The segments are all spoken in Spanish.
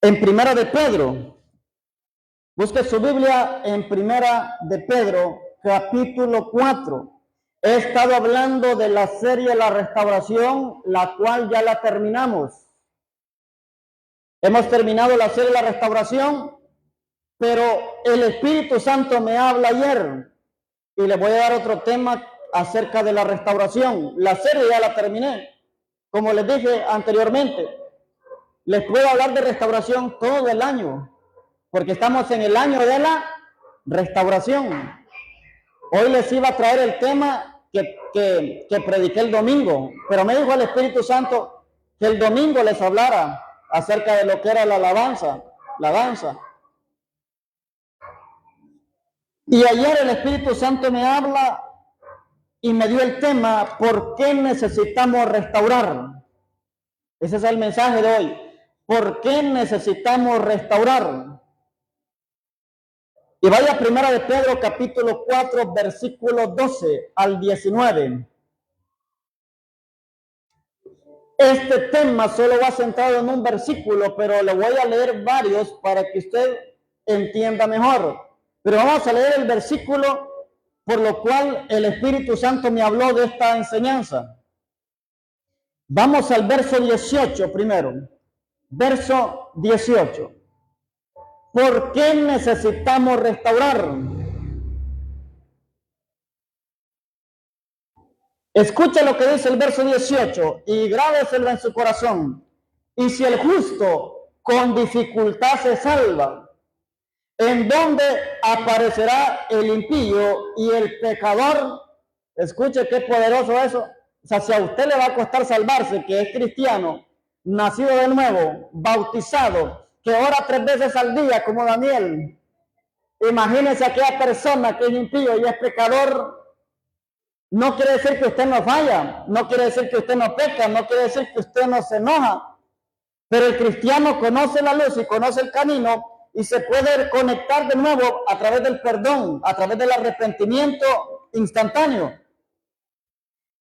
En Primera de Pedro, busque su Biblia en Primera de Pedro, capítulo 4. He estado hablando de la serie La Restauración, la cual ya la terminamos. Hemos terminado la serie La Restauración, pero el Espíritu Santo me habla ayer y le voy a dar otro tema acerca de la restauración. La serie ya la terminé, como les dije anteriormente. Les puedo hablar de restauración todo el año, porque estamos en el año de la restauración. Hoy les iba a traer el tema que prediqué el domingo, pero me dijo el Espíritu Santo que el domingo les hablara acerca de lo que era la alabanza, la danza. Y ayer el Espíritu Santo me habla y me dio el tema, ¿por qué necesitamos restaurar? Ese es el mensaje de hoy. ¿Por qué necesitamos restaurar? Y vaya a Primera de Pedro, capítulo 4, versículos 12 al 19. Este tema solo va centrado en un versículo, pero le voy a leer varios para que usted entienda mejor. Pero vamos a leer el versículo por lo cual el Espíritu Santo me habló de esta enseñanza. Vamos al verso 18 primero. Verso 18. ¿Por qué necesitamos restaurar? Escucha lo que dice el verso 18 y grábeselo en su corazón. Y si el justo con dificultad se salva, ¿en dónde aparecerá el impío y el pecador? Escuche qué poderoso eso. O sea, si a usted le va a costar salvarse, que es cristiano, nacido de nuevo, bautizado, que ora 3 veces al día como Daniel, imagínese a aquella persona que es impío y es pecador. No quiere decir que usted no falla, no quiere decir que usted no peca, no quiere decir que usted no se enoja, pero el cristiano conoce la luz y conoce el camino y se puede conectar de nuevo a través del perdón, a través del arrepentimiento instantáneo.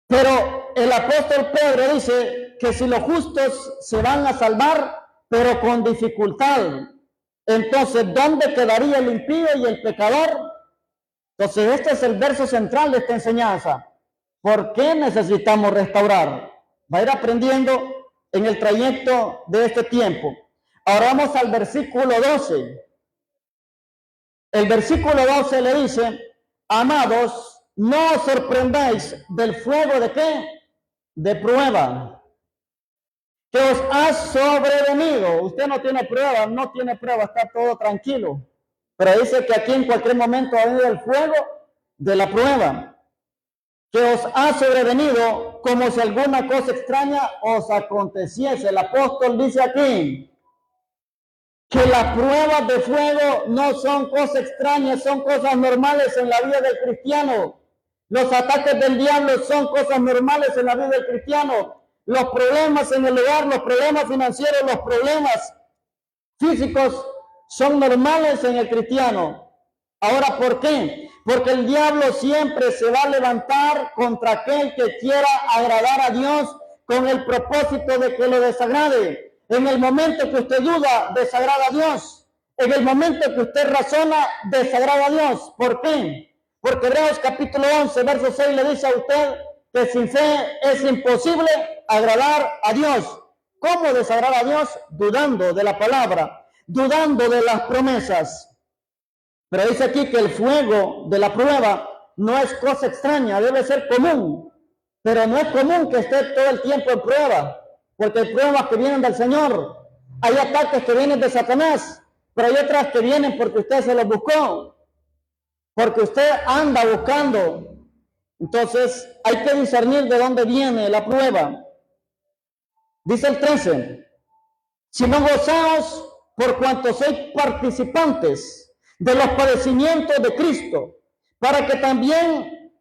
Pero el apóstol Pedro dice que si los justos se van a salvar, pero con dificultad, entonces ¿dónde quedaría el impío y el pecador? Entonces este es el verso central de esta enseñanza. ¿Por qué necesitamos restaurar? Va a ir aprendiendo en el trayecto de este tiempo. Ahora vamos al versículo 12. El versículo 12 le dice, amados, no os sorprendáis del fuego de ¿qué? De prueba, que os ha sobrevenido. Usted no tiene prueba, está todo tranquilo. Pero dice que aquí en cualquier momento ha venido el fuego de la prueba, que os ha sobrevenido como si alguna cosa extraña os aconteciese. El apóstol dice aquí que las pruebas de fuego no son cosas extrañas, son cosas normales en la vida del cristiano. Los ataques del diablo son cosas normales en la vida del cristiano. Los problemas en el hogar, los problemas financieros, los problemas físicos son normales en el cristiano. Ahora, ¿por qué? Porque el diablo siempre se va a levantar contra aquel que quiera agradar a Dios con el propósito de que lo desagrade. En el momento que usted duda, desagrada a Dios. En el momento que usted razona, desagrada a Dios. ¿Por qué? Porque Hebreos capítulo 11, verso 6 le dice a usted que sin fe es imposible agradar a Dios. ¿Cómo desagradar a Dios? Dudando de la palabra, dudando de las promesas. Pero dice aquí que el fuego de la prueba no es cosa extraña, debe ser común. Pero no es común que esté todo el tiempo en prueba, porque hay pruebas que vienen del Señor. Hay ataques que vienen de Satanás, pero hay otras que vienen porque usted se los buscó, porque usted anda buscando. Entonces hay que discernir de dónde viene la prueba. Dice el 13, si no gozaos por cuanto sois participantes de los padecimientos de Cristo, para que también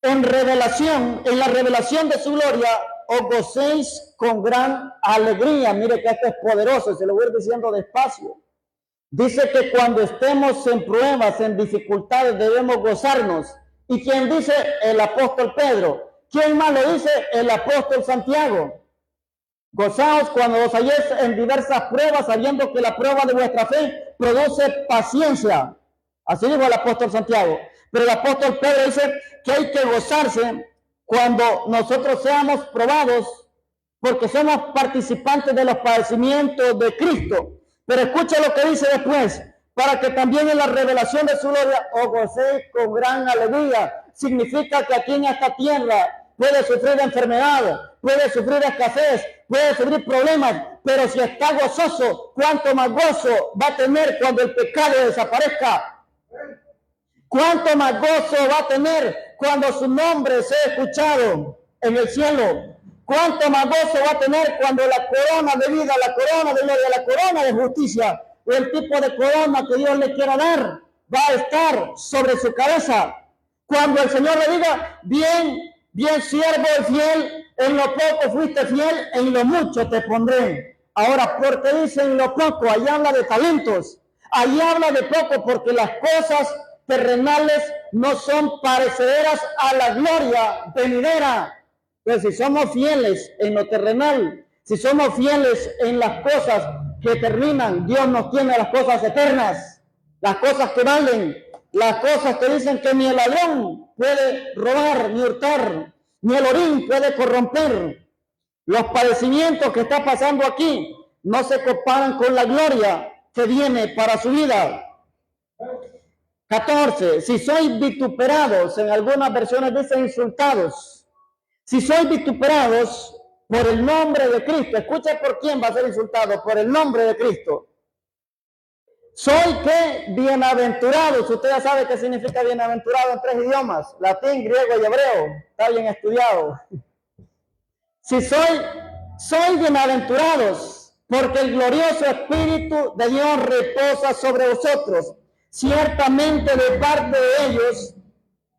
en la revelación de su gloria, os gocéis con gran alegría. Mire que esto es poderoso, se lo voy a ir diciendo despacio. Dice que cuando estemos en pruebas, en dificultades, debemos gozarnos. ¿Y quién dice? El apóstol Pedro. ¿Quién más lo dice? El apóstol Santiago. Gozaos cuando os halléis en diversas pruebas, sabiendo que la prueba de vuestra fe produce paciencia. Así dijo el apóstol Santiago. Pero el apóstol Pedro dice que hay que gozarse cuando nosotros seamos probados, porque somos participantes de los padecimientos de Cristo. Pero escucha lo que dice después: para que también en la revelación de su gloria os gocéis con gran alegría. Significa que aquí en esta tierra puede sufrir enfermedad, puede sufrir escasez, puede sufrir problemas, pero si está gozoso, ¿cuánto más gozo va a tener cuando el pecado desaparezca? ¿Cuánto más gozo va a tener cuando su nombre sea escuchado en el cielo? ¿Cuánto más gozo va a tener cuando la corona de vida, la corona de gloria, la corona de justicia, o el tipo de corona que Dios le quiera dar, va a estar sobre su cabeza? Cuando el Señor le diga: bien, bien siervo y fiel, en lo poco fuiste fiel, en lo mucho te pondré. Ahora, ¿por qué dice en lo poco? Ahí habla de talentos, ahí habla de poco, porque las cosas terrenales no son parecederas a la gloria venidera. Pues si somos fieles en lo terrenal, si somos fieles en las cosas que terminan, Dios nos tiene las cosas eternas, las cosas que valen, las cosas que dicen que ni el ladrón puede robar ni hurtar, ni el orín puede corromper. Los padecimientos que está pasando aquí no se comparan con la gloria que viene para su vida. 14. Si sois vituperados, en algunas versiones dice insultados. Si sois vituperados por el nombre de Cristo, escucha por quién va a ser insultado: por el nombre de Cristo. Soy que bienaventurados. Usted ya sabe qué significa bienaventurado en 3 idiomas: latín, griego y hebreo. Está bien estudiado. Si soy bienaventurados, porque el glorioso Espíritu de Dios reposa sobre vosotros. Ciertamente de parte de ellos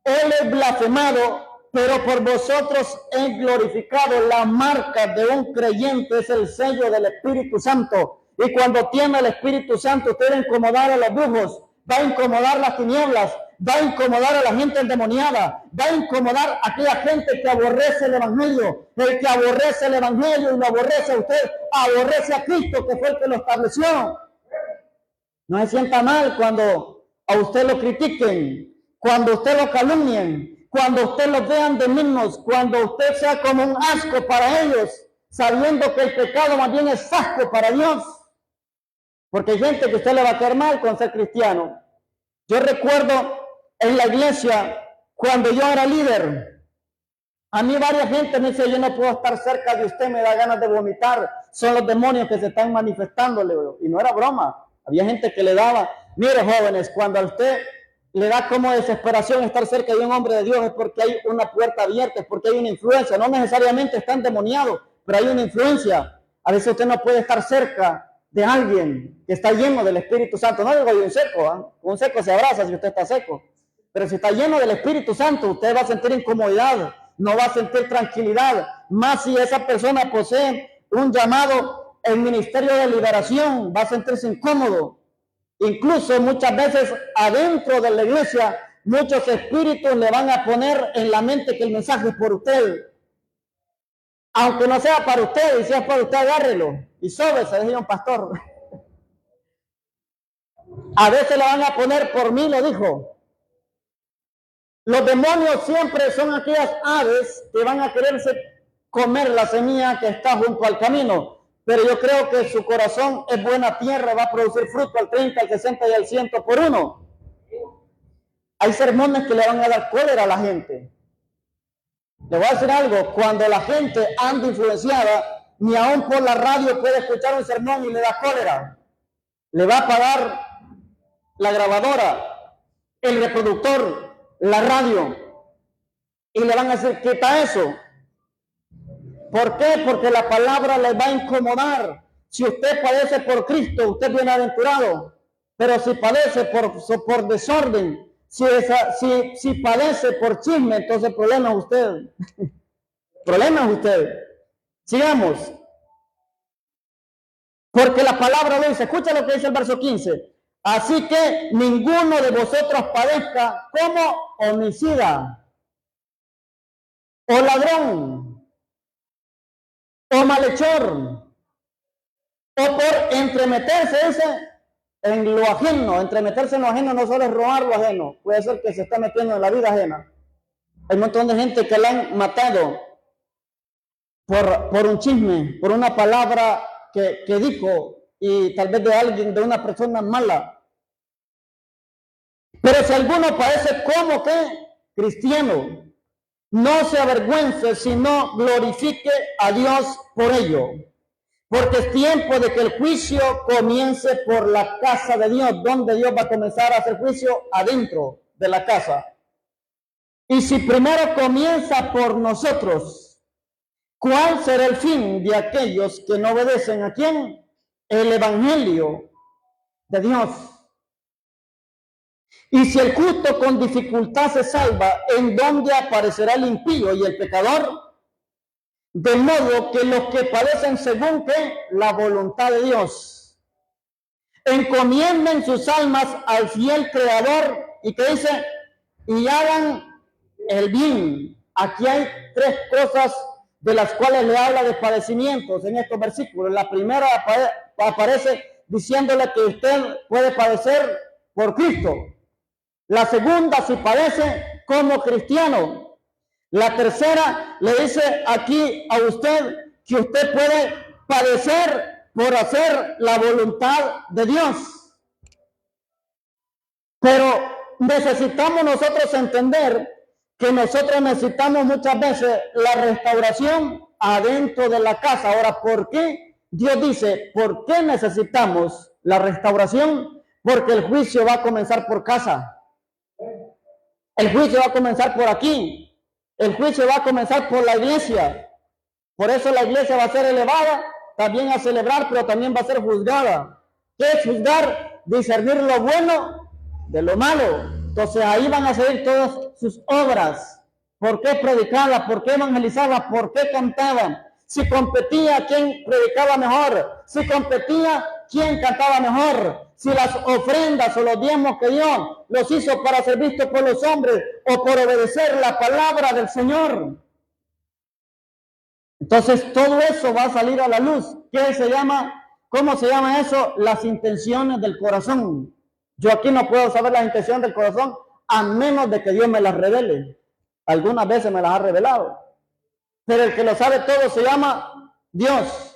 Él es blasfemado, pero por vosotros es glorificado. La marca de un creyente es el sello del Espíritu Santo. Y cuando tiene el Espíritu Santo, usted va a incomodar a los brujos, va a incomodar las tinieblas, va a incomodar a la gente endemoniada, va a incomodar a aquella gente que aborrece el Evangelio. El que aborrece el Evangelio y lo aborrece a usted, aborrece a Cristo, que fue el que lo estableció. No se sienta mal cuando a usted lo critiquen, cuando usted lo calumnien, cuando usted los vean de menos, cuando usted sea como un asco para ellos, sabiendo que el pecado más bien es asco para Dios. Porque hay gente que usted le va a caer mal con ser cristiano. Yo recuerdo en la iglesia, cuando yo era líder, a mí varias gente me dice: yo no puedo estar cerca de usted, me da ganas de vomitar, son los demonios que se están manifestándole. Y no era broma, había gente que le daba. Mire, jóvenes, cuando a usted le da como desesperación estar cerca de un hombre de Dios, es porque hay una puerta abierta, es porque hay una influencia. No necesariamente está endemoniado, pero hay una influencia. A veces usted no puede estar cerca de alguien que está lleno del Espíritu Santo. No digo de un seco, ¿eh? Un seco se abraza si usted está seco, pero si está lleno del Espíritu Santo, usted va a sentir incomodidad, no va a sentir tranquilidad, más si esa persona posee un llamado en ministerio de liberación, va a sentirse incómodo. Incluso muchas veces adentro de la iglesia, muchos espíritus le van a poner en la mente que el mensaje es por usted. Aunque no sea para usted, y si es para usted, agárrelo y sóbese, decía un pastor. A veces le van a poner: por mí lo dijo. Los demonios siempre son aquellas aves que van a quererse comer la semilla que está junto al camino. Pero yo creo que su corazón es buena tierra, va a producir fruto al 30, al 60 y al 100 por uno. Hay sermones que le van a dar cólera a la gente. Le voy a decir algo: cuando la gente anda influenciada, ni aún por la radio puede escuchar un sermón y le da cólera. Le va a pagar la grabadora, el reproductor, la radio, y le van a decir: quita eso. ¿Por qué? Porque la palabra le va a incomodar. Si usted padece por Cristo, usted es bienaventurado. Pero si padece por desorden, si padece por chisme, entonces el problema es usted. Problema es usted. Sigamos. Porque la palabra lo dice. Escucha lo que dice el verso 15. Así que ninguno de vosotros padezca como homicida, o ladrón, o o malhechor, o por entremeterse, dice, en lo ajeno. Entremeterse en lo ajeno no solo es robar lo ajeno, puede ser que se está metiendo en la vida ajena. Hay un montón de gente que la han matado por un chisme, por una palabra que dijo, y tal vez de alguien, de una persona mala. Pero si alguno parece como que cristiano, no se avergüence, sino glorifique a Dios por ello. Porque es tiempo de que el juicio comience por la casa de Dios, donde Dios va a comenzar a hacer juicio adentro de la casa. Y si primero comienza por nosotros, ¿cuál será el fin de aquellos que no obedecen a quién? El evangelio de Dios. Y si el justo con dificultad se salva, ¿en dónde aparecerá el impío y el pecador? De modo que los que padecen según que la voluntad de Dios encomienden sus almas al fiel Creador, y que dice, y hagan el bien. Aquí hay tres cosas de las cuales le habla de padecimientos en estos versículos. La primera aparece diciéndole que usted puede padecer por Cristo. La segunda, si padece como cristiano. La tercera le dice aquí a usted que usted puede padecer por hacer la voluntad de Dios. Pero necesitamos nosotros entender que nosotros necesitamos muchas veces la restauración adentro de la casa. Ahora, ¿por qué? Dios dice, ¿por qué necesitamos la restauración? Porque el juicio va a comenzar por casa. El juicio va a comenzar por aquí. El juicio va a comenzar por la iglesia. Por eso la iglesia va a ser elevada, también a celebrar, pero también va a ser juzgada. ¿Qué es juzgar? Discernir lo bueno de lo malo. Entonces ahí van a salir todas sus obras. ¿Por qué predicaba? ¿Por qué evangelizaba? ¿Por qué cantaba? Si competía, ¿quién predicaba mejor? Si competía, ¿quién cantaba mejor? Si las ofrendas o los diezmos que dio los hizo para ser visto por los hombres o por obedecer la palabra del Señor. Entonces todo eso va a salir a la luz. ¿Qué se llama? ¿Cómo se llama eso? Las intenciones del corazón. Yo aquí no puedo saber las intenciones del corazón a menos de que Dios me las revele. Algunas veces me las ha revelado. Pero el que lo sabe todo se llama Dios.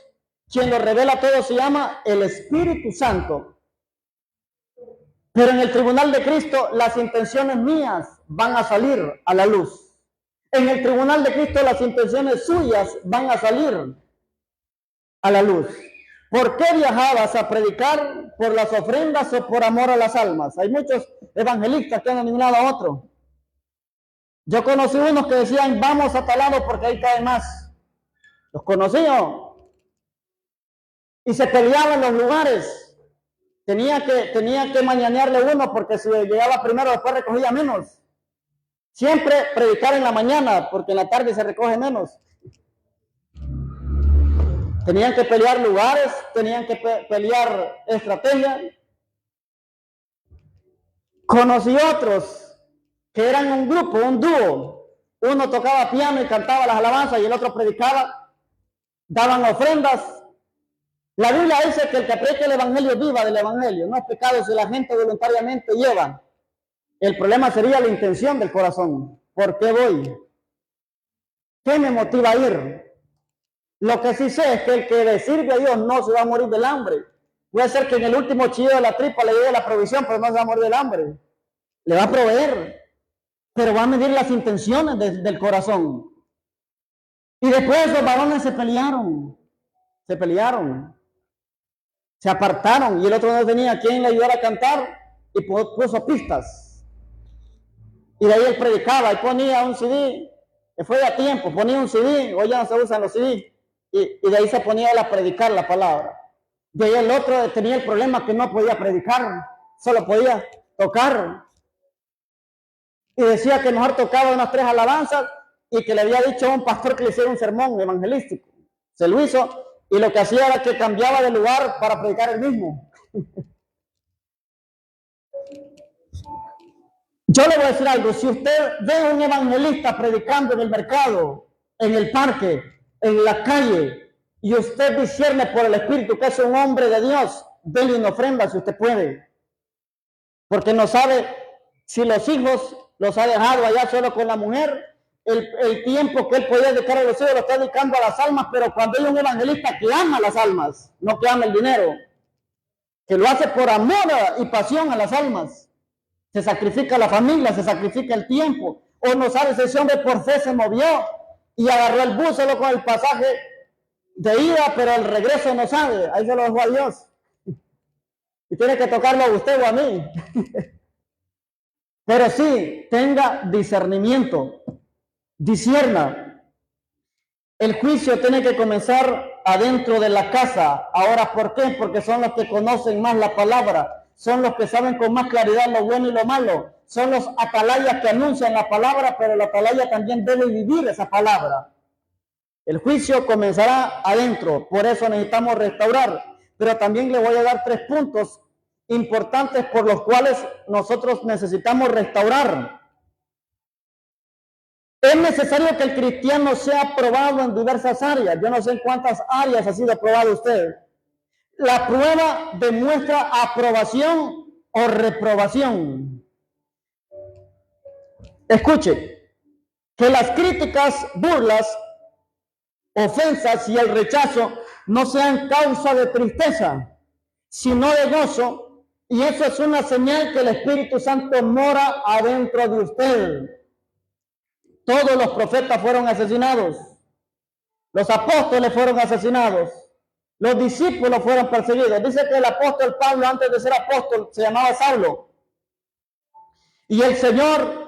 Quien lo revela todo se llama el Espíritu Santo. Pero en el tribunal de Cristo las intenciones mías van a salir a la luz. En el tribunal de Cristo las intenciones suyas van a salir a la luz. ¿Por qué viajabas a predicar? ¿Por las ofrendas o por amor a las almas? Hay muchos evangelistas que han de un lado a otro. Yo conocí unos que decían, vamos a tal lado porque ahí cae más. Los conocí yo. Y se peleaban los lugares. Tenía que mañanearle uno porque si llegaba primero después recogía menos. Siempre predicar en la mañana porque en la tarde se recoge menos. Tenían que pelear lugares, tenían que pelear estrategias. Conocí otros que eran un grupo, un dúo. Uno tocaba piano y cantaba las alabanzas y el otro predicaba. Daban ofrendas. La Biblia dice que el que predica el evangelio viva del evangelio. No es pecado si la gente voluntariamente lleva. El problema sería la intención del corazón. ¿Por qué voy? ¿Qué me motiva a ir? Lo que sí sé es que el que le sirve a Dios no se va a morir del hambre. Puede ser que en el último chillido de la tripa le llegue la provisión, pero no se va a morir del hambre. Le va a proveer, pero va a medir las intenciones del corazón. Y después los varones se pelearon, se apartaron, y el otro no tenía quien le ayudara a cantar y puso pistas. Y de ahí él predicaba y ponía un CD, que fue a tiempo, ponía un CD, hoy ya no se usan los CD. Y de ahí se ponía él a predicar la palabra. De ahí el otro tenía el problema que no podía predicar, solo podía tocar. Y decía que mejor tocaba unas 3 alabanzas y que le había dicho a un pastor que le hiciera un sermón evangelístico. Se lo hizo y lo que hacía era que cambiaba de lugar para predicar el mismo. Yo le voy a decir algo, si usted ve a un evangelista predicando en el mercado, en el parque, en la calle, y usted discierne por el Espíritu que es un hombre de Dios, déle una ofrenda si usted puede. Porque no sabe si los hijos los ha dejado allá solo con la mujer. El tiempo que él podía dedicar a los hijos lo está dedicando a las almas, pero cuando hay un evangelista que ama las almas, no que ama el dinero, que lo hace por amor y pasión a las almas, se sacrifica la familia, se sacrifica el tiempo, o no sabe si ese hombre por fe se movió y agarró el bus solo con el pasaje de ida, pero el regreso no sabe, ahí se lo dejó a Dios. Y tiene que tocarlo a usted o a mí. Pero sí, tenga discernimiento, discierna. El juicio tiene que comenzar adentro de la casa. Ahora, ¿por qué? Porque son los que conocen más la palabra, son los que saben con más claridad lo bueno y lo malo, son los atalayas que anuncian la palabra, pero el atalaya también debe vivir esa palabra. El juicio comenzará adentro, por eso necesitamos restaurar. Pero también le voy a dar 3 puntos importantes por los cuales nosotros necesitamos restaurar. Es necesario que el cristiano sea aprobado en diversas áreas. Yo no sé en cuántas áreas ha sido aprobado usted. La prueba demuestra aprobación o reprobación. Escuche, que las críticas, burlas, ofensas y el rechazo no sean causa de tristeza, sino de gozo, y eso es una señal que el Espíritu Santo mora adentro de usted. Todos los profetas fueron asesinados, los apóstoles fueron asesinados, los discípulos fueron perseguidos. Dice que el apóstol Pablo, antes de ser apóstol, se llamaba Saulo, y el Señor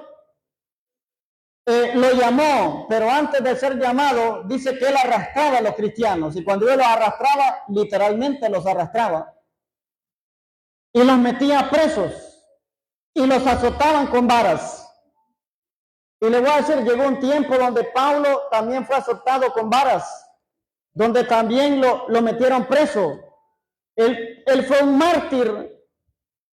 lo llamó, pero antes de ser llamado, dice que él arrastraba a los cristianos, y cuando él los arrastraba, literalmente los arrastraba, y los metía presos, y los azotaban con varas. Y le voy a decir, llegó un tiempo donde Pablo también fue azotado con varas, donde también lo metieron preso. Él fue un mártir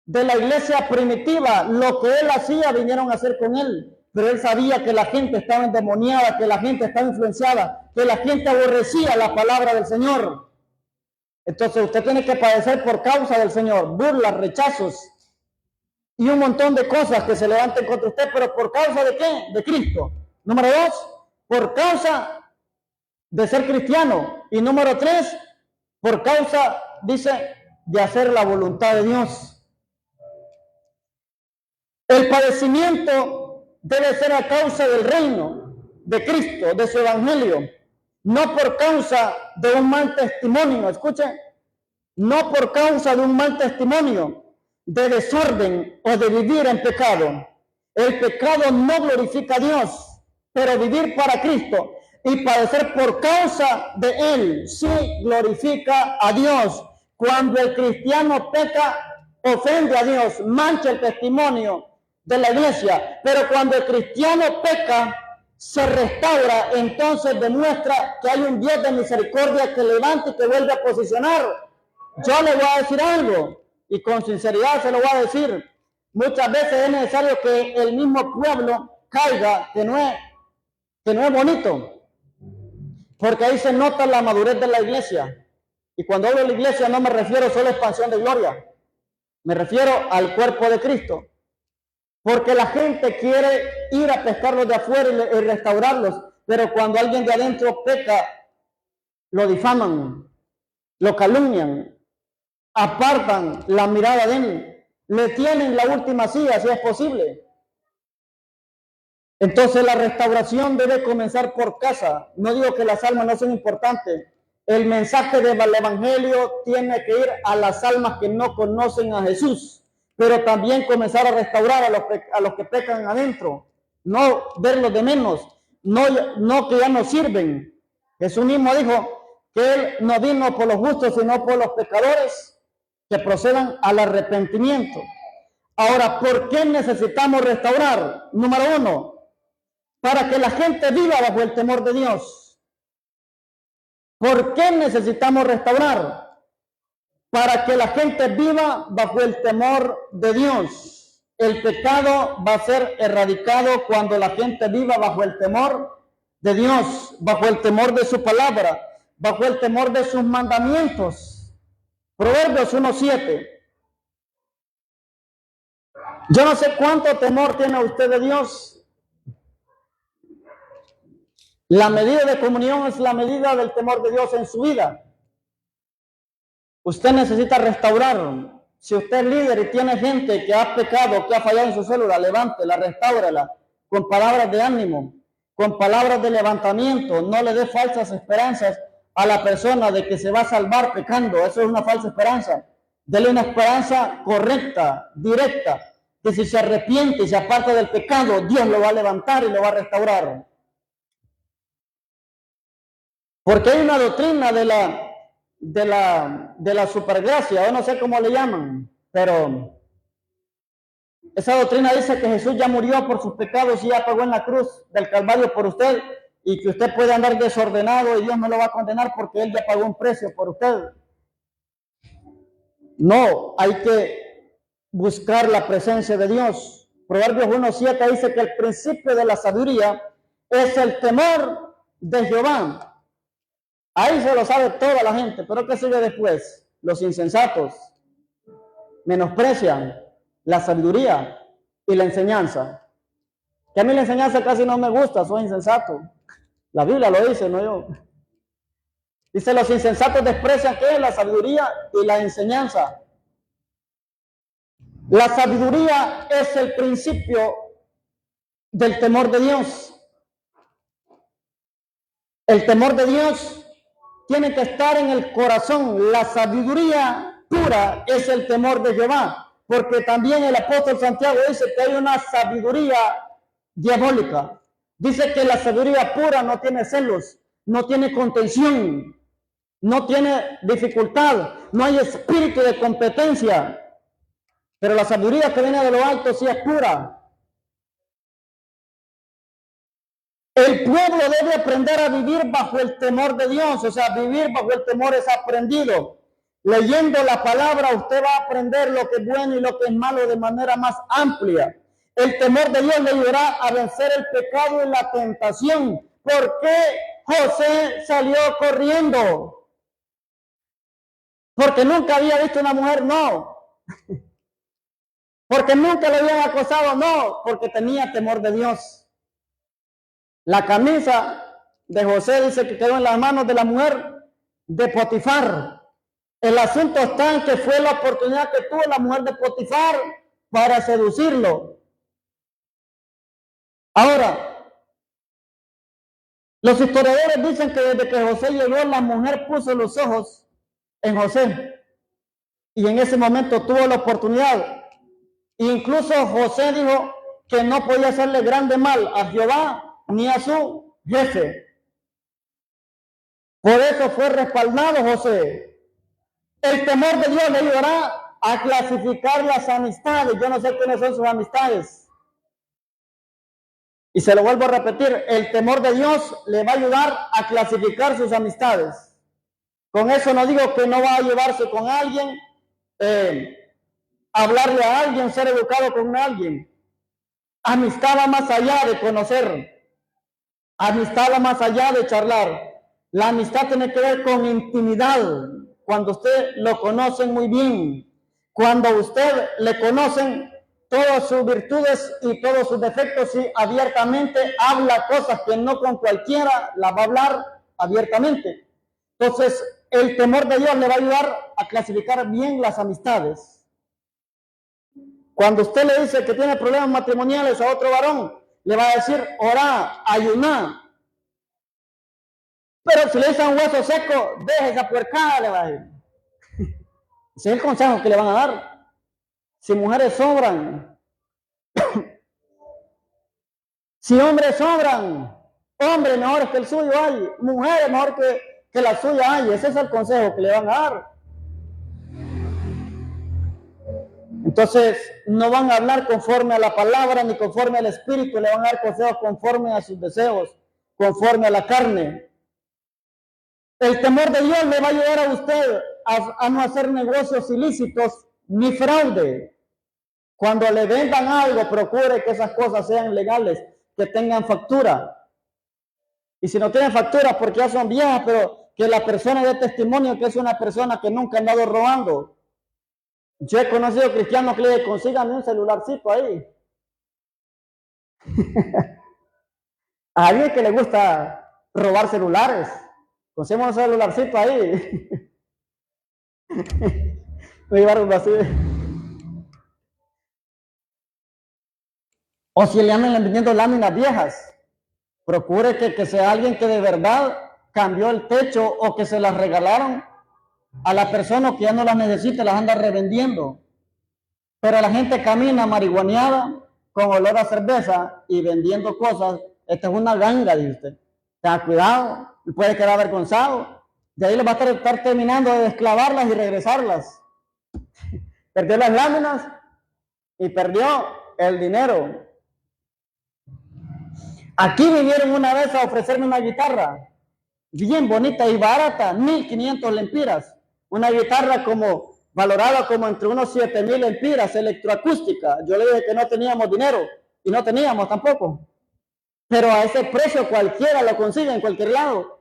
de la iglesia primitiva. Lo que él hacía, vinieron a hacer con él. Pero él sabía que la gente estaba endemoniada, que la gente estaba influenciada, que la gente aborrecía la palabra del Señor. Entonces usted tiene que padecer por causa del Señor, burlas, rechazos y un montón de cosas que se levanten contra usted, pero ¿por causa de qué? De Cristo. Número 2, por causa de ser cristiano. Y número 3, por causa, dice, de hacer la voluntad de Dios. El padecimiento debe ser a causa del reino de Cristo, de su evangelio, no por causa de un mal testimonio. Escuche, no por causa de un mal testimonio, de desorden o de vivir en pecado. El pecado no glorifica a Dios, pero vivir para Cristo y padecer por causa de Él sí glorifica a Dios. Cuando el cristiano peca, ofende a Dios, mancha el testimonio de la iglesia, pero cuando el cristiano peca, se restaura, entonces demuestra que hay un Dios de misericordia que levanta y que vuelve a posicionar. Yo le voy a decir algo, y con sinceridad se lo voy a decir, muchas veces es necesario que el mismo pueblo caiga, que no es bonito, porque ahí se nota la madurez de la iglesia. Y cuando hablo de la iglesia no me refiero solo a expansión de gloria, me refiero al cuerpo de Cristo. Porque la gente quiere ir a pescarlos de afuera y restaurarlos, pero cuando alguien de adentro peca, lo difaman, lo calumnian, apartan la mirada de él, le tienen la última silla si es posible. Entonces la restauración debe comenzar por casa. No digo que las almas no son importantes. El mensaje del evangelio tiene que ir a las almas que no conocen a Jesús, pero también comenzar a restaurar a los que pecan adentro, no verlos de menos, no que ya no sirven. Jesús mismo dijo que Él no vino por los justos, sino por los pecadores que procedan al arrepentimiento. Ahora, ¿por qué necesitamos restaurar? Número 1, para que la gente viva bajo el temor de Dios. ¿Por qué necesitamos restaurar? Para que la gente viva bajo el temor de Dios. El pecado va a ser erradicado cuando la gente viva bajo el temor de Dios, bajo el temor de su palabra, bajo el temor de sus mandamientos. Proverbios 1:7. Yo no sé cuánto temor tiene usted de Dios. La medida de comunión es la medida del temor de Dios en su vida. Usted necesita restaurar. Si usted es líder y tiene gente que ha pecado, que ha fallado en su célula, levántela, restáurala con palabras de ánimo, con palabras de levantamiento. No le dé falsas esperanzas a la persona de que se va a salvar pecando. Eso es una falsa esperanza. Dele una esperanza correcta, directa, que si se arrepiente y se aparta del pecado, Dios lo va a levantar y lo va a restaurar. Porque hay una doctrina de la supergracia, yo no sé cómo le llaman, pero esa doctrina dice que Jesús ya murió por sus pecados y ya pagó en la cruz del Calvario por usted, y que usted puede andar desordenado y Dios no lo va a condenar porque Él ya pagó un precio por usted. No, hay que buscar la presencia de Dios. Proverbios 1:7 dice que el principio de la sabiduría es el temor de Jehová. Ahí se lo sabe toda la gente, pero ¿qué sigue después? Los insensatos menosprecian la sabiduría y la enseñanza. Que a mí la enseñanza casi no me gusta, soy insensato. La Biblia lo dice, no yo. Dice, los insensatos desprecian ¿qué? La sabiduría y la enseñanza. La sabiduría es el principio del temor de Dios. El temor de Dios tiene que estar en el corazón. La sabiduría pura es el temor de Jehová, porque también el apóstol Santiago dice que hay una sabiduría diabólica. Dice que la sabiduría pura no tiene celos, no tiene contención, no tiene dificultad, no hay espíritu de competencia. Pero la sabiduría que viene de lo alto sí es pura. El pueblo debe aprender a vivir bajo el temor de Dios, o sea, vivir bajo el temor es aprendido. Leyendo la palabra usted va a aprender lo que es bueno y lo que es malo de manera más amplia. El temor de Dios le ayudará a vencer el pecado y la tentación. ¿Por qué José salió corriendo? Porque nunca había visto una mujer, no. Porque nunca le habían acosado, no. Porque tenía temor de Dios. La camisa de José dice que quedó en las manos de la mujer de Potifar. El asunto está en que fue la oportunidad que tuvo la mujer de Potifar para seducirlo. Ahora, los historiadores dicen que desde que José llegó, la mujer puso los ojos en José. Y en ese momento tuvo la oportunidad. Incluso José dijo que no podía hacerle grande mal a Jehová ni a su jefe. Por eso fue respaldado José. El temor de Dios le ayudará a clasificar las amistades. Yo no sé quiénes son sus amistades. Y se lo vuelvo a repetir, el temor de Dios le va a ayudar a clasificar sus amistades. Con eso no digo que no va a llevarse con alguien, hablarle a alguien, ser educado con alguien. Amistad va más allá de conocer. Amistad va más allá de charlar. La amistad tiene que ver con intimidad. Cuando usted lo conoce muy bien, cuando usted le conocen todas sus virtudes y todos sus defectos y abiertamente habla cosas que no con cualquiera las va a hablar abiertamente. Entonces, el temor de Dios le va a ayudar a clasificar bien las amistades. Cuando usted le dice que tiene problemas matrimoniales a otro varón, le va a decir, orá, ayuná. Pero si le dice un hueso seco, deje esa puercada, le va a decir. Ese es el consejo que le van a dar. Si mujeres sobran, si hombres sobran, hombres mejores que el suyo hay, mujeres mejor que la suya hay. Ese es el consejo que le van a dar. Entonces, no van a hablar conforme a la palabra ni conforme al espíritu, le van a dar consejos conforme a sus deseos, conforme a la carne. El temor de Dios le va a ayudar a usted a no hacer negocios ilícitos ni fraude. Cuando le vendan algo, procure que esas cosas sean legales, que tengan factura. Y si no tienen factura, porque ya son viejas, pero que la persona de testimonio que es una persona que nunca ha andado robando. Yo he conocido cristianos que le consigan un celularcito ahí. A alguien que le gusta robar celulares, consigamos un celularcito ahí. Voy a llevar un vacío. O si le andan vendiendo láminas viejas, procure que sea alguien que de verdad cambió el techo o que se las regalaron a la persona que ya no las necesita, las anda revendiendo. Pero la gente camina marihuaneada con olor a cerveza y vendiendo cosas. Esta es una ganga, dice usted. Tenga cuidado, puede quedar avergonzado. De ahí le va a estar terminando de esclavarlas y regresarlas. Perdió las láminas y perdió el dinero. Aquí vinieron una vez a ofrecerme una guitarra bien bonita y barata, 1,500 lempiras. Una guitarra como valorada como entre unos 7,000 lempiras, electroacústica. Yo le dije que no teníamos dinero y no teníamos tampoco. Pero a ese precio cualquiera lo consigue en cualquier lado.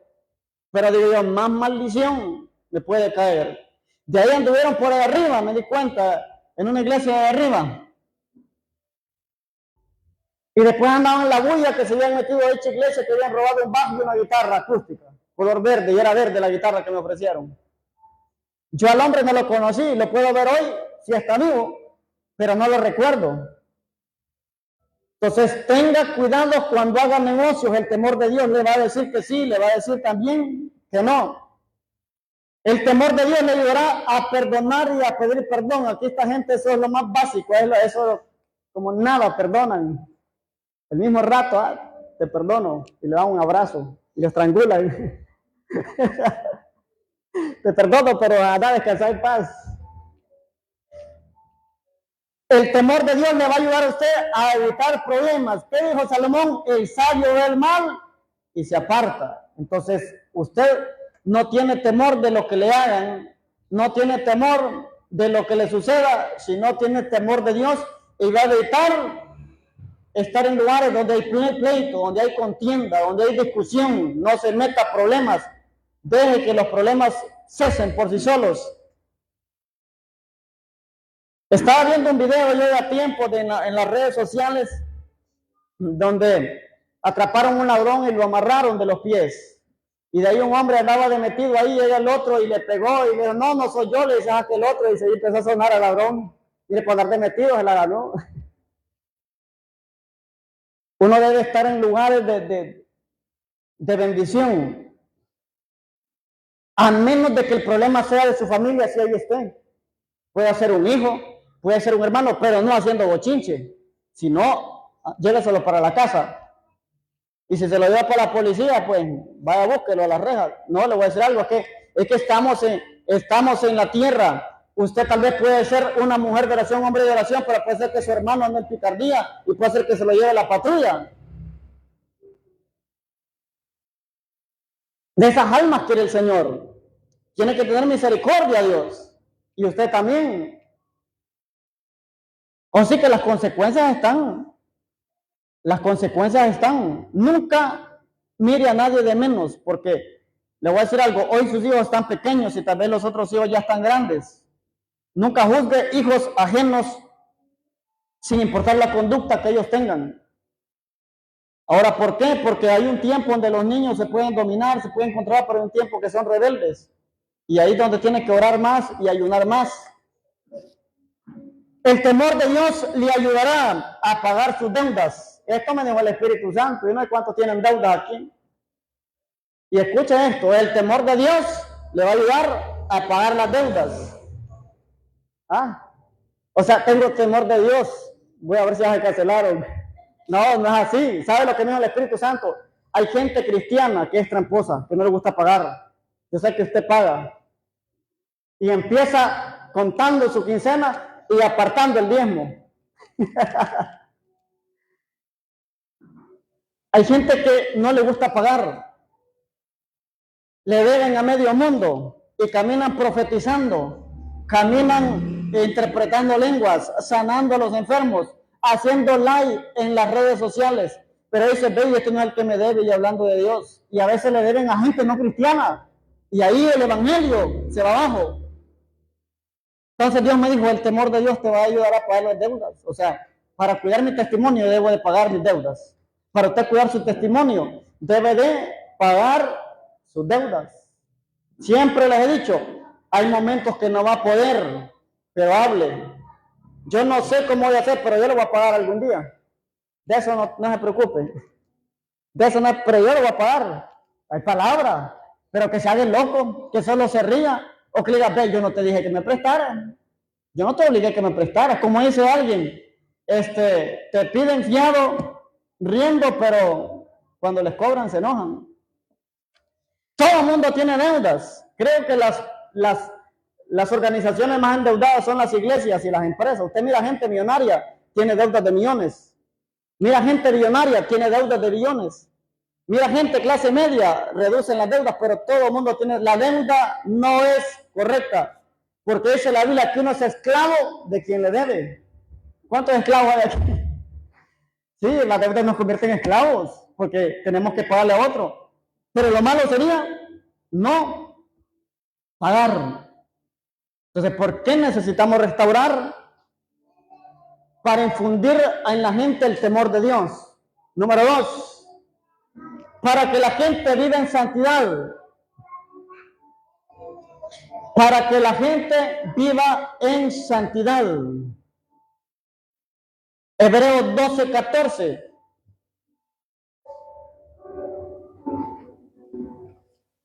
Pero digo yo, más maldición me puede caer. De ahí anduvieron por ahí arriba, me di cuenta, en una iglesia de arriba. Y después andaban en la bulla que se habían metido a esta iglesia, que habían robado un bajo y una guitarra acústica, color verde, y era verde la guitarra que me ofrecieron. Yo al hombre no lo conocí, lo puedo ver hoy, si está vivo, pero no lo recuerdo. Entonces tenga cuidado cuando haga negocios, el temor de Dios le va a decir que sí, le va a decir también que no. El temor de Dios le ayudará a perdonar y a pedir perdón. Aquí esta gente, eso es lo más básico, eso como nada perdonan. El mismo rato, te perdono, y le da un abrazo, y lo estrangula. Te perdono, pero anda a descansar en paz. El temor de Dios le va a ayudar a usted a evitar problemas. ¿Qué dijo Salomón? El sabio ve el mal y se aparta. Entonces, usted no tiene temor de lo que le hagan, no tiene temor de lo que le suceda, sino tiene temor de Dios y va a evitar estar en lugares donde hay pleito, donde hay contienda, donde hay discusión. No se meta a problemas. Deje que los problemas cesen por sí solos. Estaba viendo un video yo a tiempo en las redes sociales donde atraparon un ladrón y lo amarraron de los pies. Y de ahí un hombre andaba de metido ahí, llega el otro y le pegó y le dijo, no, no soy yo, le dice, que el otro, y se empezó a sonar al ladrón. Y le por andar de metido se la ganó. Uno debe estar en lugares de bendición. A menos de que el problema sea de su familia, si ahí esté. Puede ser un hijo, puede ser un hermano, pero no haciendo bochinche. Si no, lléveselo para la casa. Y si se lo lleva para la policía, pues vaya, búsquelo a las rejas. No, le voy a decir algo, es que estamos en la tierra. Usted tal vez puede ser una mujer de oración, un hombre de oración, pero puede ser que su hermano ande en picardía y puede ser que se lo lleve la patrulla. De esas almas quiere el Señor. Tiene que tener misericordia, Dios. Y usted también. Así que las consecuencias están. Las consecuencias están. Nunca mire a nadie de menos, porque le voy a decir algo. Hoy sus hijos están pequeños y tal vez los otros hijos ya están grandes. Nunca juzgue hijos ajenos sin importar la conducta que ellos tengan. Ahora, ¿por qué? Porque hay un tiempo donde los niños se pueden dominar, se pueden controlar, pero hay un tiempo que son rebeldes. Y ahí es donde tiene que orar más y ayunar más. El temor de Dios le ayudará a pagar sus deudas. Esto me dijo el Espíritu Santo. Yo no sé cuántos tienen deudas aquí. Y escuchen esto, el temor de Dios le va a ayudar a pagar las deudas. O sea, tengo temor de Dios. Voy a ver si ya se cancelaron. No, no es así. ¿Sabe lo que me dijo el Espíritu Santo? Hay gente cristiana que es tramposa, que no le gusta pagar. Yo sé que usted paga. Y empieza contando su quincena y apartando el diezmo. Hay gente que no le gusta pagar. Le deben a medio mundo y caminan profetizando, caminan interpretando lenguas, sanando a los enfermos, haciendo live en las redes sociales. Pero dice, ve, este no es el que me debe, y hablando de Dios. Y a veces le deben a gente no cristiana. Y ahí el evangelio se va abajo. Entonces Dios me dijo, el temor de Dios te va a ayudar a pagar las deudas. O sea, para cuidar mi testimonio debo de pagar mis deudas. Para usted cuidar su testimonio, debe de pagar sus deudas. Siempre les he dicho, hay momentos que no va a poder, pero hable. Yo no sé cómo voy a hacer, pero yo lo voy a pagar algún día. De eso no se preocupe. De eso no, pero yo lo voy a pagar. Hay palabras, pero que se haga el loco, que solo se ría, o que le diga, ve, yo no te dije que me prestaras. Yo no te obligué que me prestaras. Como dice alguien, te piden fiado, riendo, pero cuando les cobran se enojan. Todo el mundo tiene deudas. Creo que las organizaciones más endeudadas son las iglesias y las empresas. Usted mira gente millonaria, tiene deudas de millones. Mira gente billonaria, tiene deudas de billones. Mira gente clase media, reducen las deudas, pero todo el mundo tiene. La deuda no es correcta, porque dice la Biblia que uno es esclavo de quien le debe. ¿Cuántos esclavos hay aquí? Sí, la deuda nos convierte en esclavos, porque tenemos que pagarle a otro. Pero lo malo sería no pagar. Entonces, ¿por qué necesitamos restaurar? Para infundir en la gente el temor de Dios. Número 2, para que la gente viva en santidad. Para que la gente viva en santidad. Hebreos 12:14.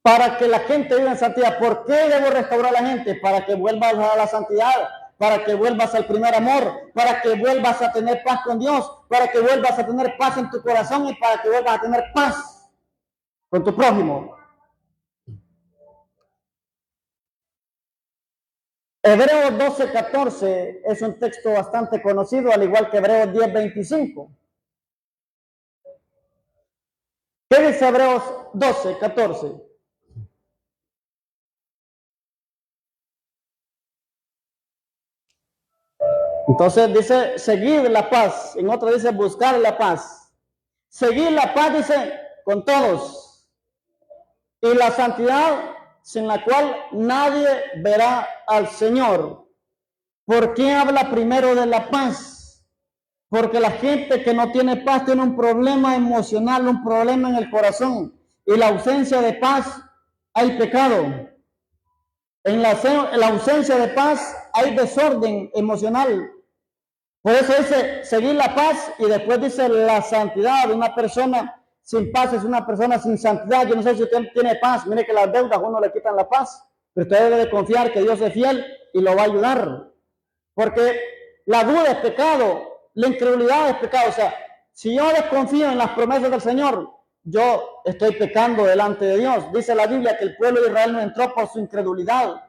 Para que la gente viva en santidad. ¿Por qué debo restaurar a la gente? Para que vuelvas a la santidad, para que vuelvas al primer amor, para que vuelvas a tener paz con Dios, para que vuelvas a tener paz en tu corazón y para que vuelvas a tener paz con tu prójimo. Hebreos 12:14 es un texto bastante conocido, al igual que Hebreos 10:25. ¿Qué dice Hebreos 12:14? Entonces dice, seguir la paz. En otro dice, buscar la paz. Seguir la paz, dice, con todos. Y la santidad, sin la cual nadie verá al Señor. ¿Por qué habla primero de la paz? Porque la gente que no tiene paz tiene un problema emocional, un problema en el corazón. Y la ausencia de paz, hay pecado. En la ausencia de paz, hay desorden emocional. Por eso dice seguir la paz y después dice la santidad. Una persona sin paz es una persona sin santidad. Yo no sé si usted tiene paz. Mire que las deudas a uno le quitan la paz. Pero usted debe de confiar que Dios es fiel y lo va a ayudar. Porque la duda es pecado. La incredulidad es pecado. O sea, si yo desconfío en las promesas del Señor, yo estoy pecando delante de Dios. Dice la Biblia que el pueblo de Israel no entró por su incredulidad.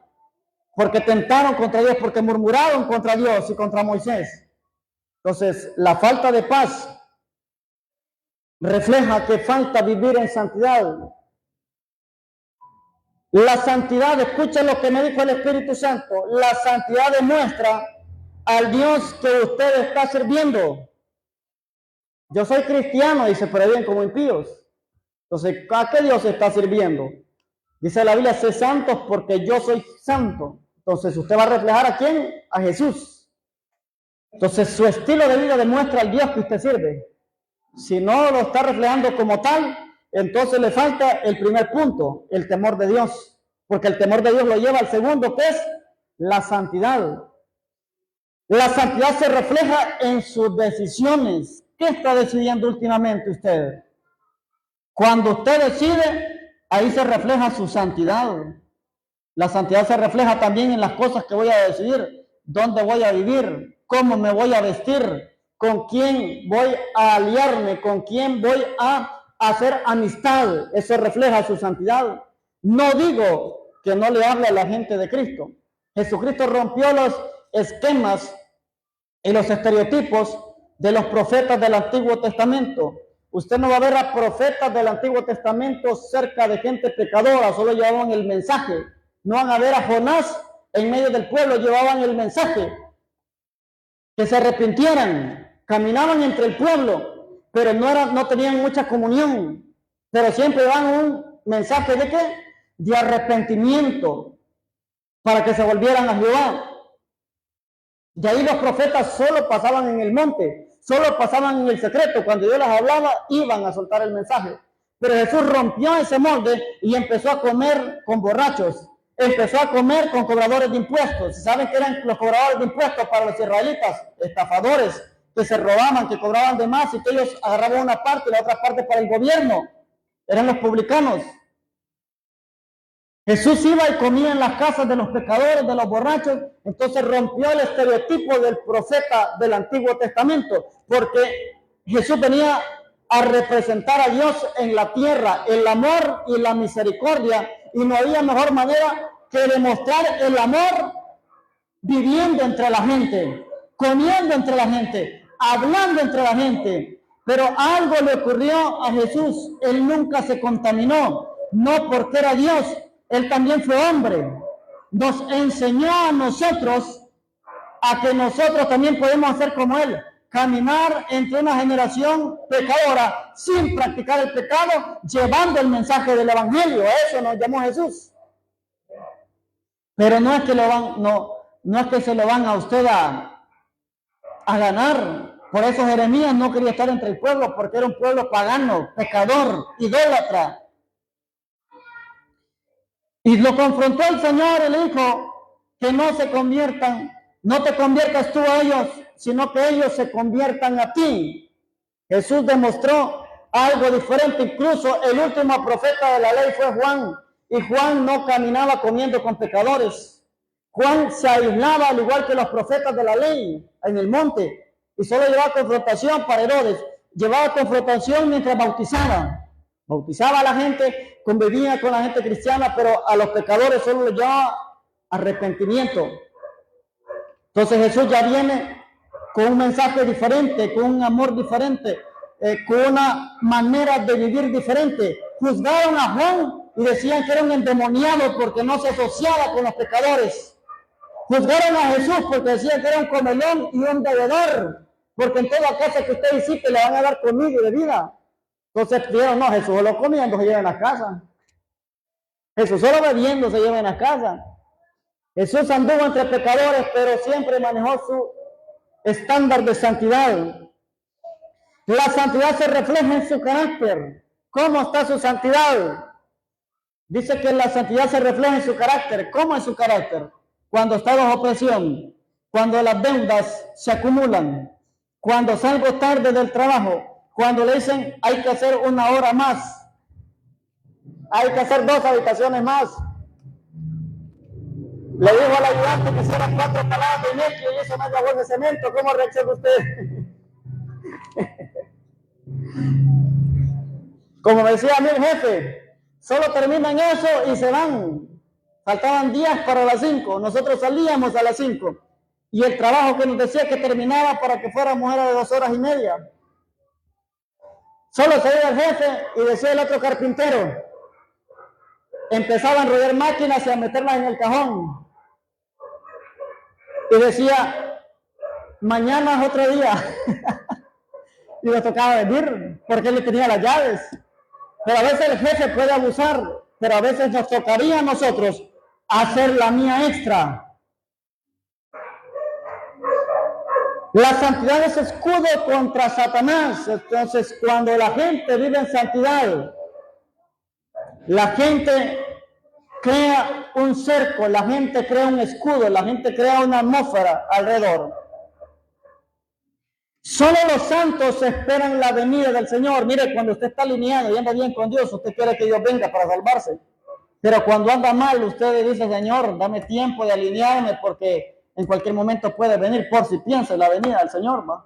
Porque tentaron contra Dios, porque murmuraron contra Dios y contra Moisés. Entonces, la falta de paz refleja que falta vivir en santidad. La santidad, escuchen lo que me dijo el Espíritu Santo, la santidad demuestra al Dios que usted está sirviendo. Yo soy cristiano, dice, pero bien como impíos. Entonces, ¿a qué Dios está sirviendo? Dice la Biblia, sé santos porque yo soy santo. Entonces, ¿usted va a reflejar a quién? A Jesús. Entonces, su estilo de vida demuestra al Dios que usted sirve. Si no lo está reflejando como tal, entonces le falta el primer punto, el temor de Dios. Porque el temor de Dios lo lleva al segundo, que es la santidad. La santidad se refleja en sus decisiones. ¿Qué está decidiendo últimamente usted? Cuando usted decide, ahí se refleja su santidad. La santidad se refleja también en las cosas que voy a decidir, dónde voy a vivir, cómo me voy a vestir, con quién voy a aliarme, con quién voy a hacer amistad. Eso refleja su santidad. No digo que no le hable a la gente de Cristo. Jesucristo rompió los esquemas y los estereotipos de los profetas del Antiguo Testamento. Usted no va a ver a profetas del Antiguo Testamento cerca de gente pecadora, solo llevaban el mensaje. No van a ver a Jonás en medio del pueblo, llevaban el mensaje. Que se arrepintieran, caminaban entre el pueblo, pero no tenían mucha comunión, pero siempre dan un mensaje de qué? de arrepentimiento para que se volvieran a Jehová. De ahí los profetas solo pasaban en el monte, solo pasaban en el secreto. Cuando Dios les hablaba, iban a soltar el mensaje. Pero Jesús rompió ese molde y empezó a comer con borrachos, empezó a comer con cobradores de impuestos. ¿Saben qué eran los cobradores de impuestos para los israelitas? Estafadores, que se robaban, que cobraban de más y que ellos agarraban una parte y la otra parte para el gobierno. Eran los publicanos. Jesús iba y comía en las casas de los pecadores, de los borrachos. Entonces rompió el estereotipo del profeta del Antiguo Testamento, porque Jesús venía a representar a Dios en la tierra, el amor y la misericordia, y no había mejor manera que demostrar el amor viviendo entre la gente, comiendo entre la gente, hablando entre la gente. Pero algo le ocurrió a Jesús. Él nunca se contaminó, no porque era Dios, él también fue hombre. Nos enseñó a nosotros a que nosotros también podemos hacer como él, caminar entre una generación pecadora sin practicar el pecado, llevando el mensaje del evangelio. A eso nos llamó Jesús. Pero no es que no es que se lo van a usted a ganar. Por eso Jeremías no quería estar entre el pueblo, porque era un pueblo pagano, pecador, idólatra. Y lo confrontó el Señor y le dijo que no se conviertan, no te conviertas tú a ellos, sino que ellos se conviertan a ti. Jesús demostró algo diferente. Incluso el último profeta de la ley fue Juan, y Juan no caminaba comiendo con pecadores. Juan se aislaba al igual que los profetas de la ley en el monte, y solo llevaba confrontación para Herodes. Llevaba confrontación mientras bautizaba. Bautizaba a la gente, convivía con la gente cristiana, pero a los pecadores solo les llevaba arrepentimiento. Entonces Jesús ya viene con un mensaje diferente, con un amor diferente, con una manera de vivir diferente. Juzgaron a Juan y decían que era un endemoniado porque no se asociaba con los pecadores. Juzgaron a Jesús porque decían que era un comelón y un bebedor, porque en toda casa que usted visite le van a dar comida y bebida. Entonces dijeron, no, Jesús solo comiendo se lleva en la casa. Jesús solo bebiendo se lleva en la casa. Jesús anduvo entre pecadores, pero siempre manejó su estándar de santidad. La santidad se refleja en su carácter. ¿Cómo está su santidad? Dice que la santidad se refleja en su carácter. ¿Cómo es su carácter? Cuando está bajo presión, cuando las deudas se acumulan, cuando salgo tarde del trabajo, cuando le dicen hay que hacer una hora más, hay que hacer 2 habitaciones más. Le dijo al ayudante que hiciera 4 paladas de mezcla y hizo media bolsa de cemento. ¿Cómo reacciona usted? Como me decía a mí el jefe, solo terminan eso y se van. Faltaban días para las 5. Nosotros salíamos a las 5. Y el trabajo que nos decía que terminaba para que fuéramos era de 2 horas y media. Solo se iba el jefe y decía el otro carpintero. Empezaba a enrollar máquinas y a meterlas en el cajón. Y decía, mañana es otro día. Y le tocaba venir porque él le tenía las llaves. Pero a veces el jefe puede abusar, pero a veces nos tocaría a nosotros hacer la mía extra. La santidad es escudo contra Satanás. Entonces, cuando la gente vive en santidad, la gente crea un cerco, la gente crea un escudo, la gente crea una atmósfera alrededor. Solo los santos esperan la venida del Señor. Mire, cuando usted está alineado y anda bien con Dios, usted quiere que Dios venga para salvarse. Pero cuando anda mal, usted le dice, Señor, dame tiempo de alinearme porque en cualquier momento puede venir, por si piensa en la venida del Señor, ¿va?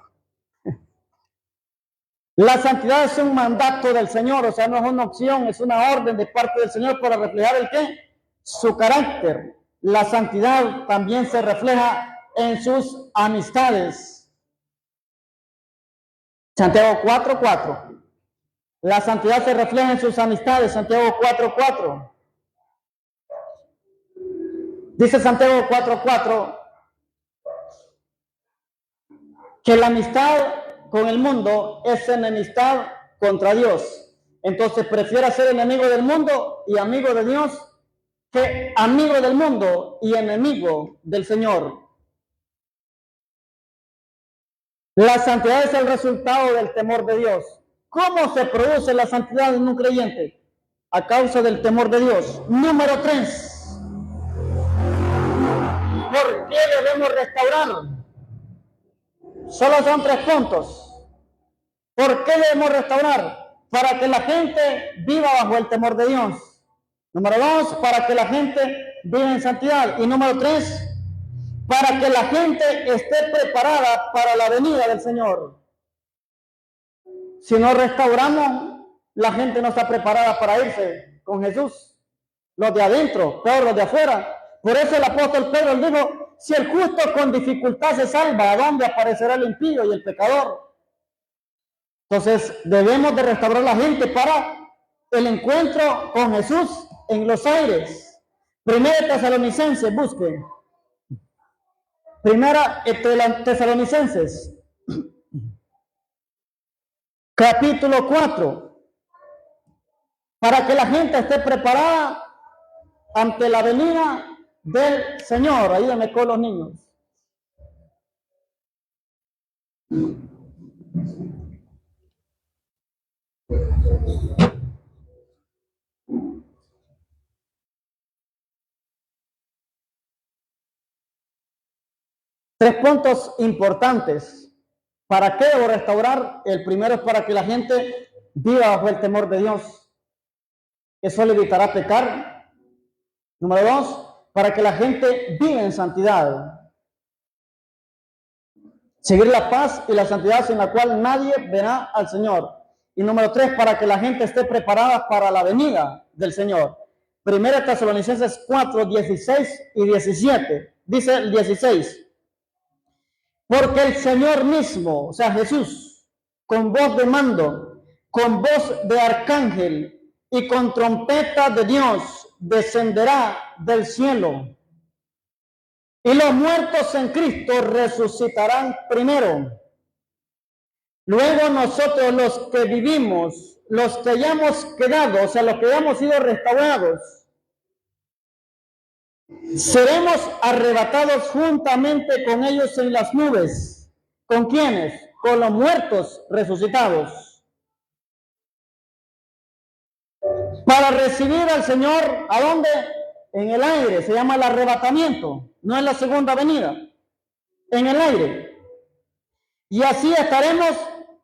La santidad es un mandato del Señor, o sea, no es una opción, es una orden de parte del Señor para reflejar el ¿qué? Su carácter. La santidad también se refleja en sus amistades. Santiago 4:4. La santidad se refleja en sus amistades. Santiago 4:4. Dice Santiago 4:4 que la amistad con el mundo es enemistad contra Dios. Entonces prefiere ser enemigo del mundo y amigo de Dios que amigo del mundo y enemigo del Señor. La santidad es el resultado del temor de Dios. ¿Cómo se produce la santidad en un creyente? A causa del temor de Dios. Número 3. ¿Por qué debemos restaurar? Solo son 3 puntos. ¿Por qué debemos restaurar? Para que la gente viva bajo el temor de Dios. Número 2, para que la gente viva en santidad. Y número 3, para que la gente esté preparada para la venida del Señor. Si no restauramos, la gente no está preparada para irse con Jesús. Los de adentro, peor los de afuera. Por eso el apóstol Pedro dijo, si el justo con dificultad se salva, ¿a dónde aparecerá el impío y el pecador? Entonces debemos de restaurar a la gente para el encuentro con Jesús en los aires. Primera Tesalonicenses, busquen. Primera Tesalonicenses, capítulo 4, para que la gente esté preparada ante la venida del Señor. Ayúdenme con los niños. Tres puntos importantes. ¿Para qué debo restaurar? El primero es para que la gente viva bajo el temor de Dios. Eso le evitará pecar. Número 2, para que la gente viva en santidad. Seguir la paz y la santidad sin la cual nadie verá al Señor. Y número 3, para que la gente esté preparada para la venida del Señor. Primera Tesalonicenses 4, 16 y 17. Dice el 16. Porque el Señor mismo, o sea Jesús, con voz de mando, con voz de arcángel y con trompeta de Dios, descenderá del cielo. Y los muertos en Cristo resucitarán primero. Luego nosotros los que vivimos, los que hayamos quedado, o sea, los que hayamos sido restaurados, seremos arrebatados juntamente con ellos en las nubes. ¿Con quiénes? Con los muertos resucitados. Para recibir al Señor, ¿a dónde? En el aire. Se llama el arrebatamiento. No es la segunda venida. En el aire. Y así estaremos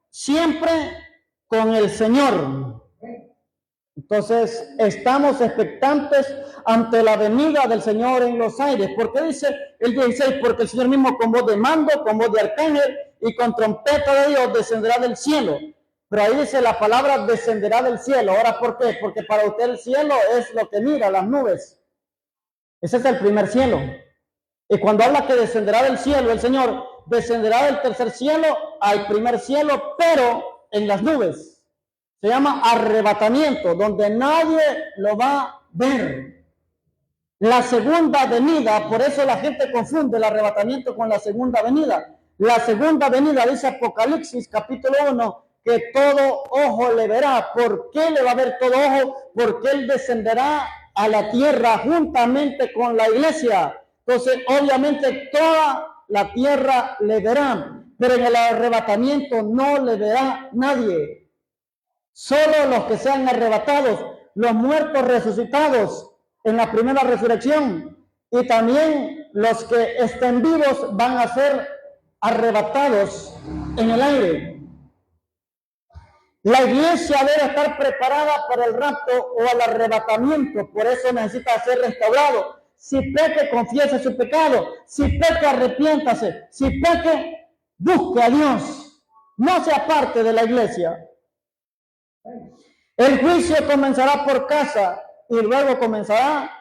siempre con el Señor. Entonces, estamos expectantes ante la venida del Señor en los aires. ¿Por qué dice el 16? Porque el Señor mismo con voz de mando, con voz de arcángel y con trompeta de Dios descenderá del cielo. Pero ahí dice la palabra descenderá del cielo. Ahora, ¿por qué? Porque para usted el cielo es lo que mira, las nubes. Ese es el primer cielo. Y cuando habla que descenderá del cielo, el Señor descenderá del tercer cielo al primer cielo, pero en las nubes. Se llama arrebatamiento, donde nadie lo va a ver. La segunda venida, por eso la gente confunde el arrebatamiento con la segunda venida. La segunda venida, dice Apocalipsis capítulo 1, que todo ojo le verá. ¿Por qué le va a ver todo ojo? Porque Él descenderá a la tierra juntamente con la iglesia. Entonces, obviamente, toda la tierra le verá, pero en el arrebatamiento no le verá nadie. Solo los que sean arrebatados, los muertos resucitados en la primera resurrección, y también los que estén vivos van a ser arrebatados en el aire. La iglesia debe estar preparada para el rapto o el arrebatamiento, por eso necesita ser restaurado. Si peque, confiese su pecado. Si peque, arrepiéntase. Si peque, busque a Dios. No sea parte de la iglesia. El juicio comenzará por casa y luego comenzará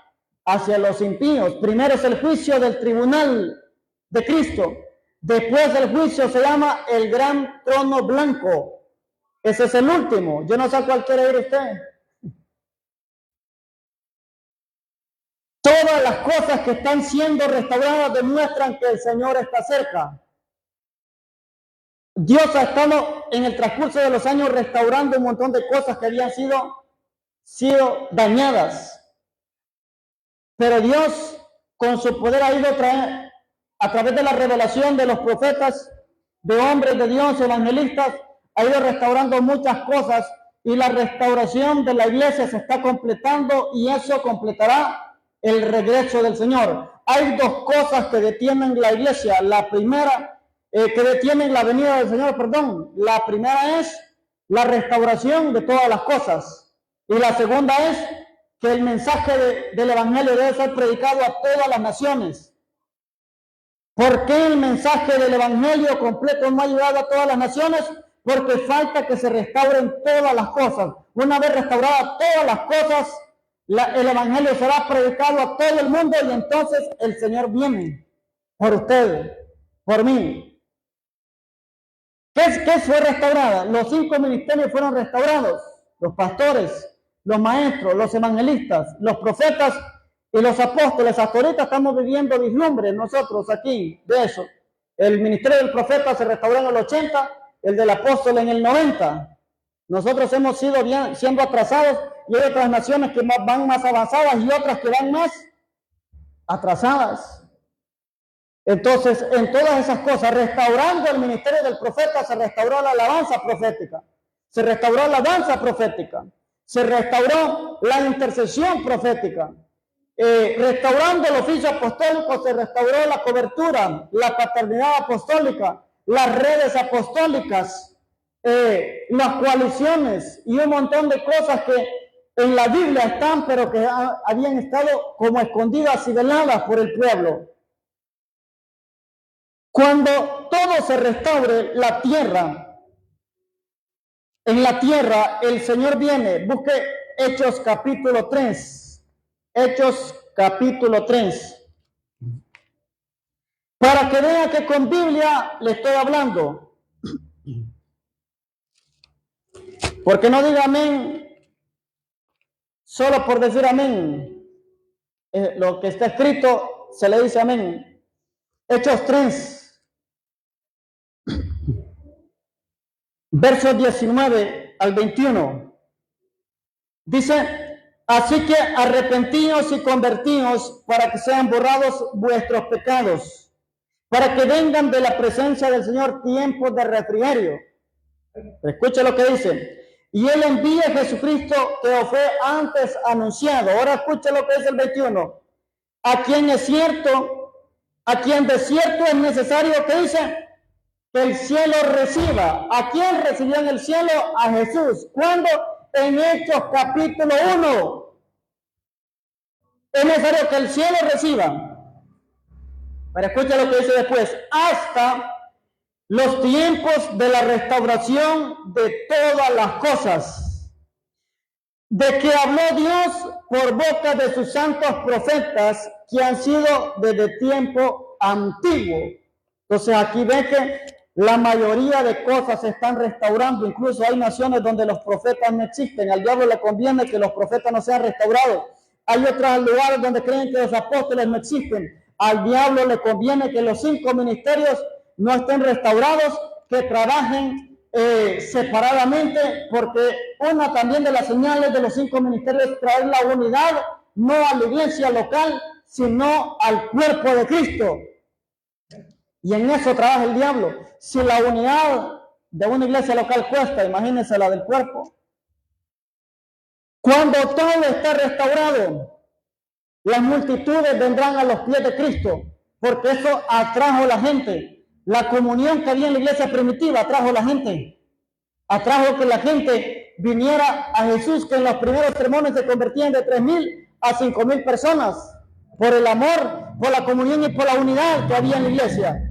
hacia los impíos. Primero es el juicio del tribunal de Cristo. Después del juicio se llama el gran trono blanco. Ese es el último. Yo no sé a cuál quiere ir usted. Todas las cosas que están siendo restauradas demuestran que el Señor está cerca. Dios ha estado en el transcurso de los años restaurando un montón de cosas que habían sido dañadas. Pero Dios, con su poder, ha ido a través de la revelación de los profetas, de hombres de Dios, evangelistas, ha ido restaurando muchas cosas, y la restauración de la iglesia se está completando, y eso completará el regreso del Señor. Hay dos cosas que detienen la iglesia. La primera, que detienen la venida del Señor, perdón. La primera es la restauración de todas las cosas. Y la segunda es que el mensaje del Evangelio debe ser predicado a todas las naciones. ¿Por qué el mensaje del Evangelio completo no ha llegado a todas las naciones? Porque falta que se restauren todas las cosas. Una vez restauradas todas las cosas, el Evangelio será predicado a todo el mundo, y entonces el Señor viene por usted, por mí. ¿Qué fue restaurada? Los 5 ministerios fueron restaurados. Los pastores, los maestros, los evangelistas, los profetas y los apóstoles. Hasta ahorita estamos viviendo vislumbres nosotros aquí de eso. El ministerio del profeta se restauró en el 80, el del apóstol en el 90. Nosotros hemos sido siendo atrasados, y hay otras naciones que van más avanzadas y otras que van más atrasadas. Entonces, en todas esas cosas, restaurando el ministerio del profeta, se restauró la alabanza profética, se restauró la danza profética, se restauró la intercesión profética, restaurando el oficio apostólico, se restauró la cobertura, la paternidad apostólica, las redes apostólicas, las coaliciones y un montón de cosas que en la Biblia están, pero que habían estado como escondidas y veladas por el pueblo. Cuando todo se restaure, la tierra, en la tierra el Señor viene. Busque Hechos capítulo 3. Hechos capítulo 3. Para que vea que con Biblia le estoy hablando. Porque no diga amén solo por decir amén. Lo que está escrito se le dice amén. Hechos 3. Versos 19 al 21. Dice: así que arrepentíos y convertíos para que sean borrados vuestros pecados, para que vengan de la presencia del Señor tiempos de refrigerio. Escucha lo que dice: y Él envía a Jesucristo, que os fue antes anunciado. Ahora escucha lo que dice el 21. A quien de cierto es necesario, que dice, que el cielo reciba. ¿A quién recibió en el cielo? A Jesús. ¿Cuándo? En Hechos capítulo 1. Es necesario que el cielo reciba. Pero escucha lo que dice después: hasta los tiempos de la restauración de todas las cosas, de que habló Dios por boca de sus santos profetas, que han sido desde tiempo antiguo. Entonces aquí ve que la mayoría de cosas se están restaurando. Incluso hay naciones donde los profetas no existen. Al diablo le conviene que los profetas no sean restaurados. Hay otros lugares donde creen que los apóstoles no existen. Al diablo le conviene que los 5 ministerios no estén restaurados, que trabajen separadamente, porque una también de las señales de los 5 ministerios es traer la unidad, no a la iglesia local, sino al cuerpo de Cristo. Y en eso trabaja el diablo. Si la unidad de una iglesia local cuesta, imagínense la del cuerpo. Cuando todo está restaurado, las multitudes vendrán a los pies de Cristo, porque eso atrajo a la gente. La comunión que había en la iglesia primitiva atrajo a la gente. Atrajo que la gente viniera a Jesús, que en los primeros sermones se convertían de 3,000 a 5,000 personas, por el amor, por la comunión y por la unidad que había en la iglesia.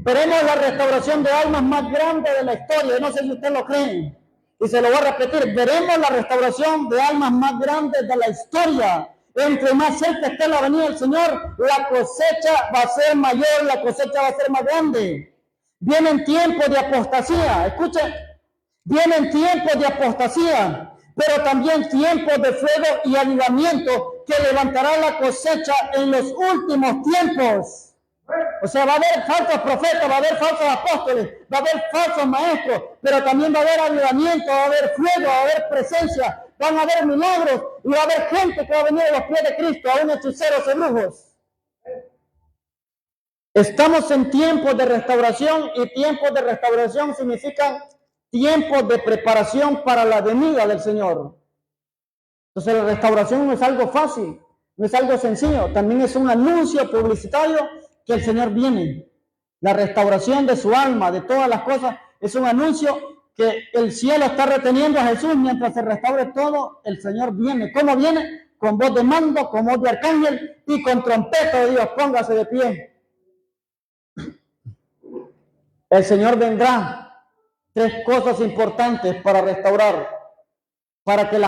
Veremos la restauración de almas más grande de la historia. No sé si usted lo cree, y se lo voy a repetir: veremos la restauración de almas más grandes de la historia. Entre más cerca esté la venida del Señor, la cosecha va a ser mayor, la cosecha va a ser más grande. Vienen tiempos de apostasía, escuchen, vienen tiempos de apostasía, pero también tiempos de fuego y avivamiento que levantará la cosecha en los últimos tiempos. O sea, va a haber falsos profetas, va a haber falsos apóstoles, va a haber falsos maestros, pero también va a haber avivamiento, va a haber fuego, va a haber presencia, van a haber milagros, y va a haber gente que va a venir a los pies de Cristo, aún hechiceros y brujos. Estamos en tiempos de restauración, y tiempos de restauración significan tiempos de preparación para la venida del Señor. Entonces la restauración no es algo fácil, no es algo sencillo, también es un anuncio publicitario que el Señor viene. La restauración de su alma, de todas las cosas, es un anuncio que el cielo está reteniendo a Jesús mientras se restaure todo. El Señor viene. ¿Cómo viene? Con voz de mando, con voz de arcángel y con trompeta de Dios. Póngase de pie. El Señor vendrá. Tres cosas importantes para restaurar, para que la